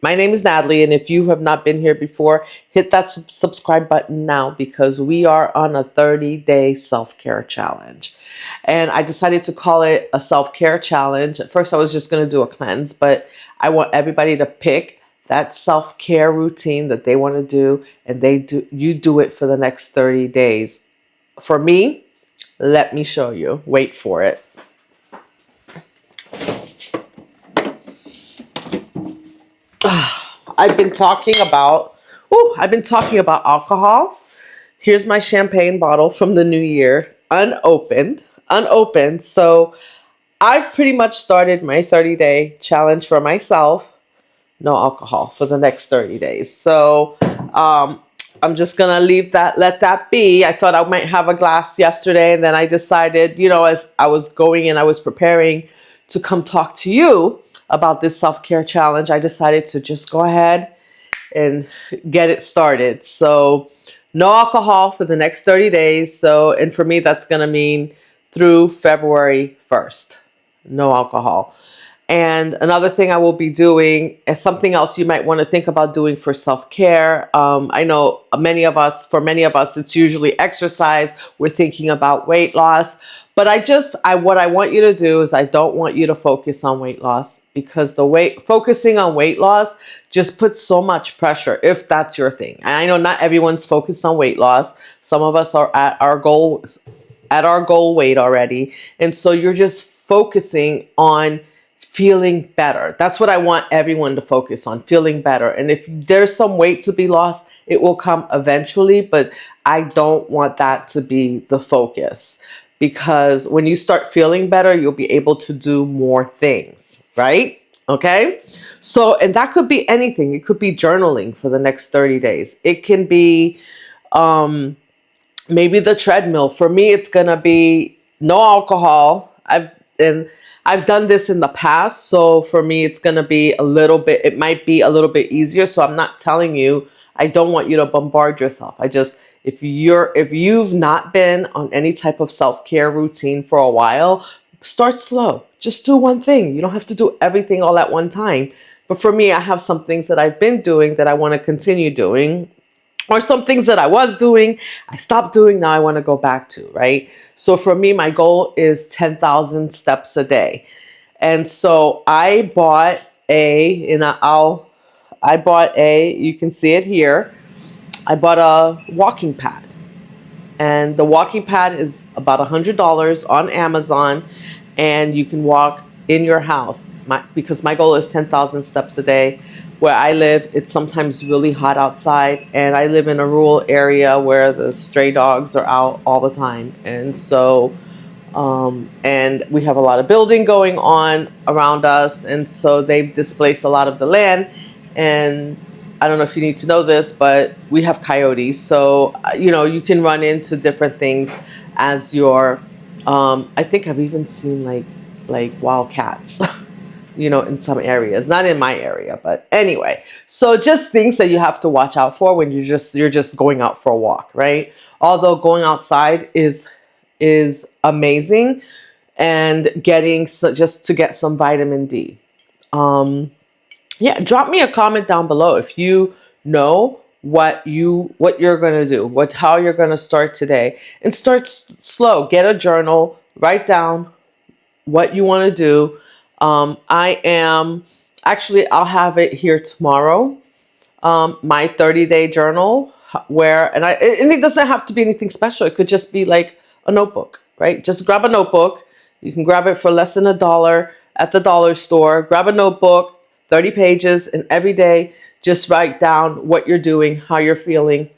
My name is Natalie, and if you have not been here before, hit that subscribe button now because we are on a 30-day self-care challenge. And I decided to call it a self-care challenge. At first, I was just going to do a cleanse, but I want everybody to pick that self-care routine that they want to do, and you do it for the next 30 days. For me, let me show you. Wait for it. I've been talking about alcohol. Here's my champagne bottle from the new year, unopened. So I've pretty much started my 30-day challenge for myself. No alcohol for the next 30 days. So I'm just gonna let that be. I thought I might have a glass yesterday, and then I decided, as I was going and I was preparing to come talk to you about this self-care challenge, I decided to just go ahead and get it started. So no alcohol for the next 30 days. So, and for me, that's going to mean through February 1st, no alcohol. And another thing I will be doing is something else you might want to think about doing for self-care. I know for many of us, it's usually exercise. We're thinking about weight loss. But what I want you to do is I don't want you to focus on weight loss, because focusing on weight loss just puts so much pressure if that's your thing. And I know not everyone's focused on weight loss. Some of us are at our goal weight already. And so you're just focusing on feeling better. That's what I want everyone to focus on, feeling better. And if there's some weight to be lost, it will come eventually, but I don't want that to be the focus. Because when you start feeling better, you'll be able to do more things, right? Okay? So, and that could be anything. It could be journaling for the next 30 days. It can be maybe the treadmill. For me, it's going to be no alcohol. I've done this in the past. So for me, it's going to be it might be a little bit easier. So I'm not telling you, I don't want you to bombard yourself. If you've not been on any type of self-care routine for a while, start slow. Just do one thing. You don't have to do everything all at one time. But for me, I have some things that I've been doing that I want to continue doing, or some things that I was doing, I stopped doing, now I want to go back to, right? So for me, my goal is 10,000 steps a day. And so I bought you can see it here. I bought a walking pad, and the walking pad is about $100 on Amazon, and you can walk in your house. Because my goal is 10,000 steps a day. Where I live, it's sometimes really hot outside, and I live in a rural area where the stray dogs are out all the time. And so, and we have a lot of building going on around us, and so they've displaced a lot of the land. And I don't know if you need to know this, but we have coyotes. So, you can run into different things as I think I've even seen like wild cats, in some areas, not in my area, but anyway. So just things that you have to watch out for when you're just going out for a walk, right? Although going outside is amazing, and just to get some vitamin D. Yeah, drop me a comment down below if you know what you're going to do, how you're going to start today, and start slow. Get a journal, write down what you want to do. I'll have it here tomorrow. My 30-day journal, and it doesn't have to be anything special. It could just be like a notebook, right? Just grab a notebook. You can grab it for less than $1 at the dollar store. Grab a notebook, 30 pages, and every day just write down what you're doing, how you're feeling,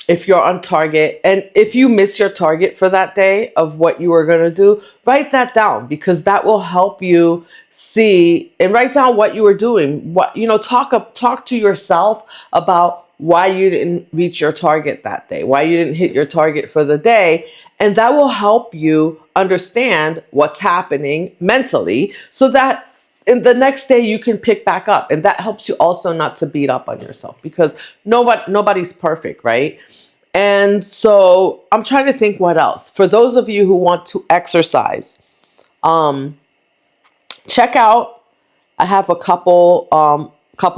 if you're on target. And if you miss your target for that day of what you were going to do, write that down, because that will help you see, and write down what you were doing. Talk to yourself about why you didn't reach your target that day, why you didn't hit your target for the day. And that will help you understand what's happening mentally, so that in the next day you can pick back up. And that helps you also not to beat up on yourself, because nobody's perfect, right? And so I'm trying to think what else. For those of you who want to exercise, check out I have a couple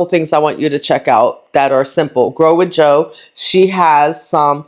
things I want you to check out that are simple. Grow with Joe. She has some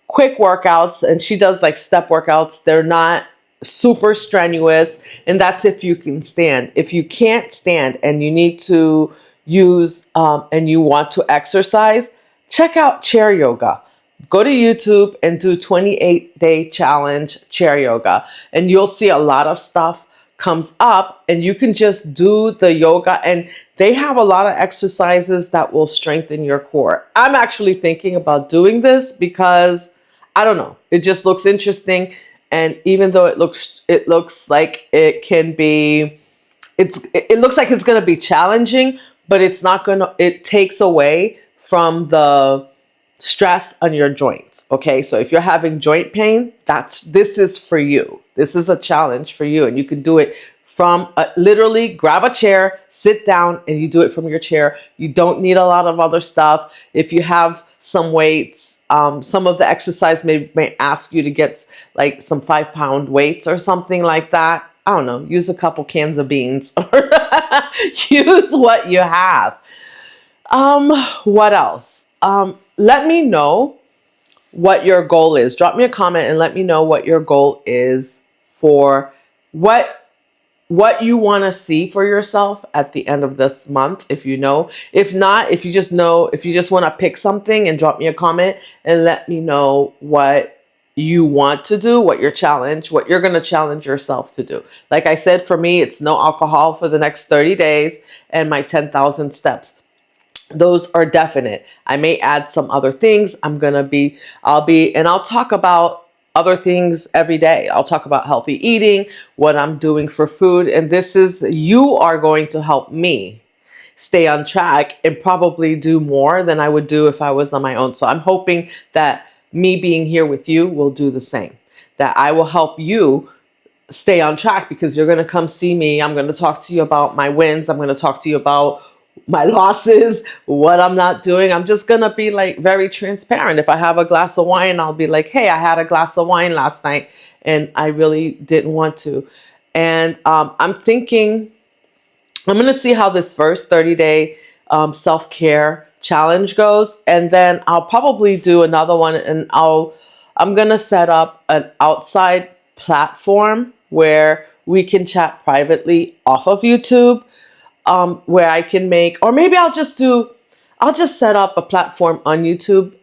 quick workouts, and she does like step workouts. They're not super strenuous, and that's if you can stand. If you can't stand and you need to use and you want to exercise, check out chair yoga. Go to YouTube and do 28-day challenge chair yoga, and you'll see a lot of stuff comes up, and you can just do the yoga, and they have a lot of exercises that will strengthen your core. I'm actually thinking about doing this because I don't know, it just looks interesting, and even though it looks like it can be, it looks like it's going to be challenging, but it's not going to, it takes away from the stress on your joints. Okay, so if you're having joint pain, this is for you. This is a challenge for you, and you can do it from literally grab a chair, sit down, and you do it from your chair. You don't need a lot of other stuff. If you have some weights, some of the exercise may ask you to get like some 5-pound weights or something like that. I don't know, use a couple cans of beans or use what you have. What else? Let me know what your goal is. Drop me a comment and let me know what your goal is for what you want to see for yourself at the end of this month, if you know. If not, if you just want to pick something, and drop me a comment and let me know what you want to do, what you're going to challenge yourself to do. Like I said, for me, it's no alcohol for the next 30 days and my 10,000 steps. Those are definite. I may add some other things. I'll talk about other things every day. I'll talk about healthy eating, what I'm doing for food. And you are going to help me stay on track and probably do more than I would do if I was on my own. So I'm hoping that me being here with you will do the same, that I will help you stay on track, because you're going to come see me. I'm going to talk to you about my wins. I'm going to talk to you about my losses, what I'm not doing. I'm just going to be like very transparent. If I have a glass of wine, I'll be like, hey, I had a glass of wine last night and I really didn't want to. And I'm thinking I'm going to see how this first 30-day self-care challenge goes. And then I'll probably do another one, and I'm going to set up an outside platform where we can chat privately off of YouTube, where I can or maybe I'll just set up a platform on YouTube.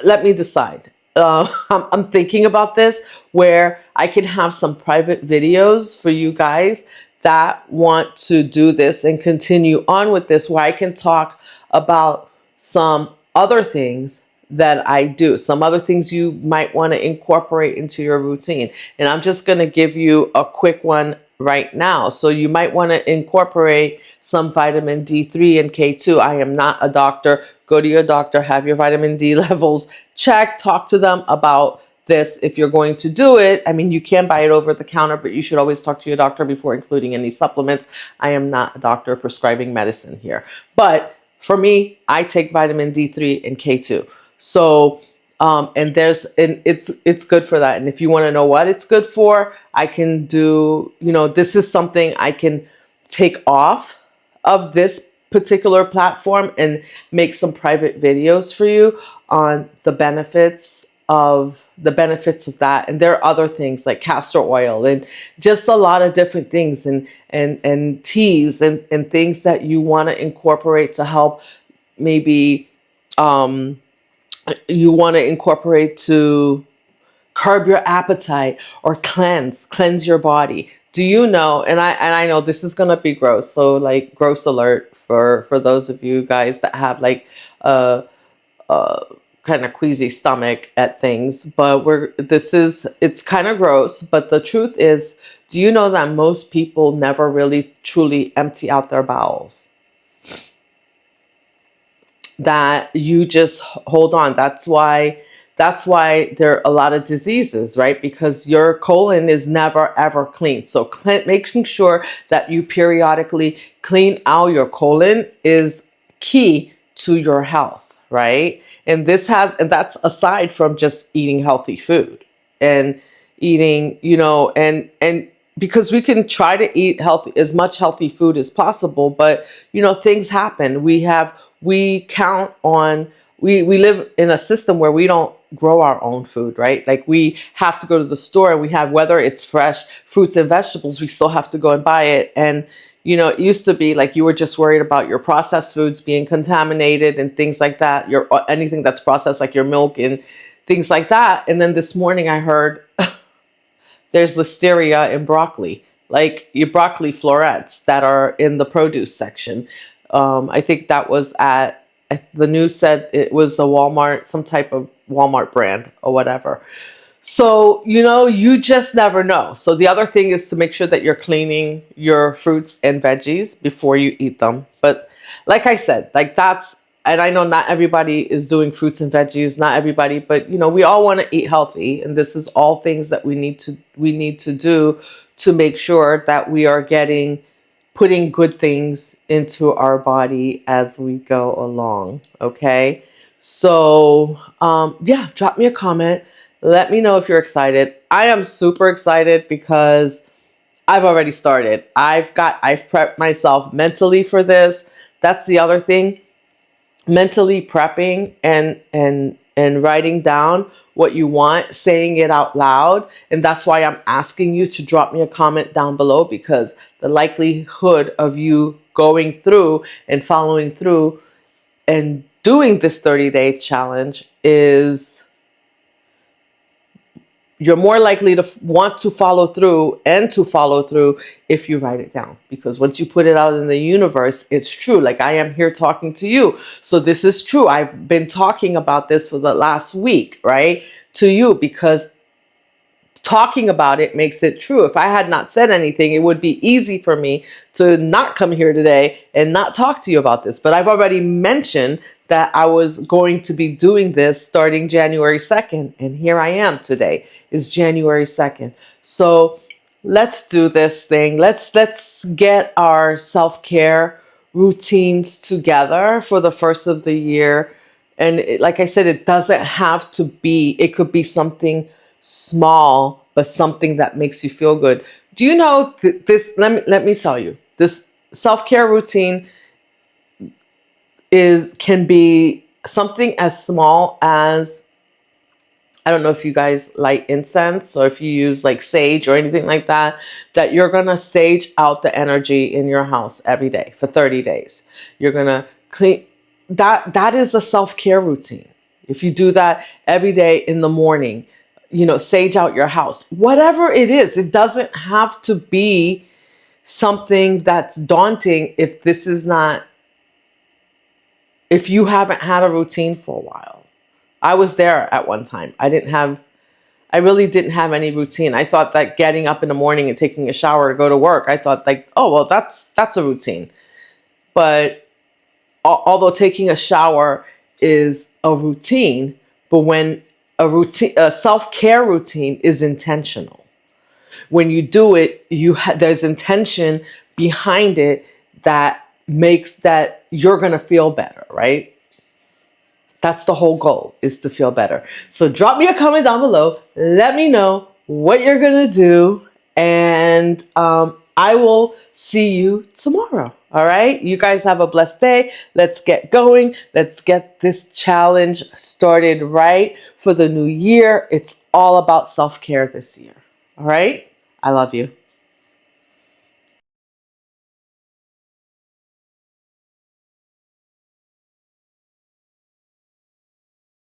Let me decide. I'm thinking about this, where I can have some private videos for you guys that want to do this and continue on with this, where I can talk about some other things that I do, some other things you might want to incorporate into your routine. And I'm just going to give you a quick one right now. So you might want to incorporate some vitamin D3 and K2. I am not a doctor. Go to your doctor, have your vitamin D levels checked, talk to them about this if you're going to do it. I mean, you can buy it over the counter, but you should always talk to your doctor before including any supplements. I am not a doctor prescribing medicine here. But for me, I take vitamin D3 and K2. So and it's good for that. And if you want to know what it's good for, I can do, this is something I can take off of this particular platform and make some private videos for you on the benefits of that. And there are other things like castor oil and just a lot of different things, and teas and things that you want to incorporate to help, maybe you want to incorporate to curb your appetite or cleanse your body. Do you know, and I know this is going to be gross, so like gross alert for those of you guys that have like a kind of queasy stomach at things, but it's kind of gross, but the truth is, do you know that most people never really truly empty out their bowels? That you just hold on. That's why there are a lot of diseases, right? Because your colon is never ever clean. So making sure that you periodically clean out your colon is key to your health, right? And that's aside from just eating healthy food and eating, and because we can try to eat healthy, as much healthy food as possible, but things happen. We count on, we live in a system where we don't grow our own food, right? Like, we have to go to the store, and we have, whether it's fresh fruits and vegetables, we still have to go and buy it. And it used to be like you were just worried about your processed foods being contaminated and things like that, your anything that's processed, like your milk and things like that. And then this morning I heard there's listeria in broccoli, like your broccoli florets that are in the produce section. I think that was the news said it was a Walmart, some type of Walmart brand or whatever. So, you just never know. So the other thing is to make sure that you're cleaning your fruits and veggies before you eat them. But like I said, like and I know not everybody is doing fruits and veggies, not everybody, but we all want to eat healthy. And this is all things that we need to do to make sure that we are putting good things into our body as we go along. Okay. So, yeah, drop me a comment. Let me know if you're excited. I am super excited because I've already started. I've prepped myself mentally for this. That's the other thing. Mentally prepping and writing down what you want, saying it out loud. And that's why I'm asking you to drop me a comment down below, because the likelihood of you going through and following through and doing this 30-day challenge is, you're more likely to want to follow through if you write it down. Because once you put it out in the universe, it's true. Like, I am here talking to you. So this is true. I've been talking about this for the last week, right? To you, because talking about it makes it true. If I had not said anything, it would be easy for me to not come here today and not talk to you about this. But I've already mentioned that I was going to be doing this starting January 2nd. And here I am today. It's January 2nd. So let's do this thing. Let's get our self-care routines together for the first of the year. And like I said, it doesn't have to be, it could be something small, but something that makes you feel good. Do you know this? Let me tell you, this self-care routine can be something as small as, I don't know if you guys light incense or if you use like sage or anything like that, that you're going to sage out the energy in your house every day for 30 days. You're going to clean that is a self-care routine. If you do that every day in the morning, sage out your house, whatever it is. It doesn't have to be something that's daunting if you haven't had a routine for a while. I was there at one time. I really didn't have any routine. I thought that getting up in the morning and taking a shower to go to work, I thought like, oh, well, that's a routine. But although taking a shower is a routine, but when a self-care routine is intentional. When you do it, there's intention behind it that makes that you're going to feel better, right? That's the whole goal, is to feel better. So drop me a comment down below. Let me know what you're going to do. And I will see you tomorrow. All right. You guys have a blessed day. Let's get going. Let's get this challenge started right for the new year. It's all about self-care this year. All right. I love you.